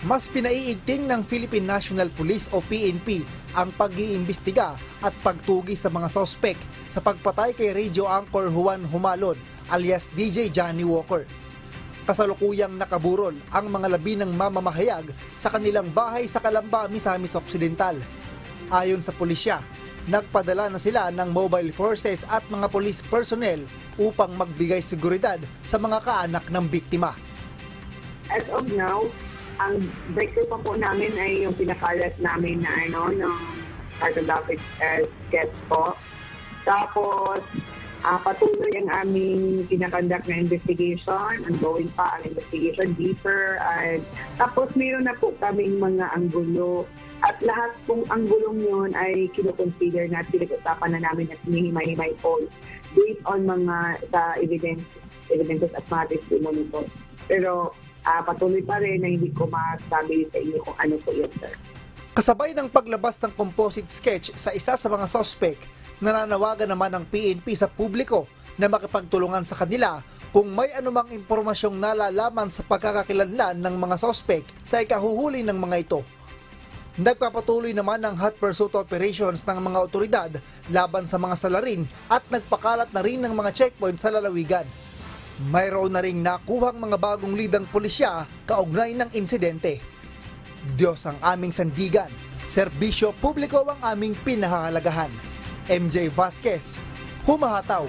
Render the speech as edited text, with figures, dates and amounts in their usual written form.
Mas pinaiigting ng Philippine National Police o PNP ang pag-iimbestiga at pagtugi sa mga sospek sa pagpatay kay radio anchor Juan Humalon alias DJ Johnny Walker. Kasalukuyang nakaburol ang mga labi ng mamamahayag sa kanilang bahay sa Calamba, Misamis Occidental. Ayon sa pulisya, nagpadala na sila ng mobile forces at mga police personnel upang magbigay seguridad sa mga kaanak ng biktima. As of now, ang breakthrough pa po namin ay yung pinakalat namin na ng cartographic sketch po. Tapos, patuloy ang aming kinakonduct na investigation, ongoing pa ang investigation deeper. Tapos, mayroon na po kaming mga anggulo. At lahat pong anggulong yun ay kinoconsider na at pinag-usapan na namin at hinihimay-himay po based on mga evidences at mga testimony po. Pero, patuloy pa rin na hindi ko masabi sa inyo kung ano po yun, sir. Kasabay ng paglabas ng composite sketch sa isa sa mga suspect, nananawagan naman ng PNP sa publiko na makipagtulungan sa kanila kung may anumang impormasyong nalalaman sa pagkakakilanlan ng mga suspect sa ikahuhuli ng mga ito. Nagpapatuloy naman ang hot pursuit operations ng mga otoridad laban sa mga salarin at nagpakalat na rin ng mga checkpoint sa lalawigan. Mayroon na ring nakuhang mga bagong lidang pulisya kaugnay ng insidente. Diyos ang aming sandigan, serbisyo publiko ang aming pinahahalagahan. MJ Vasquez, humahataw.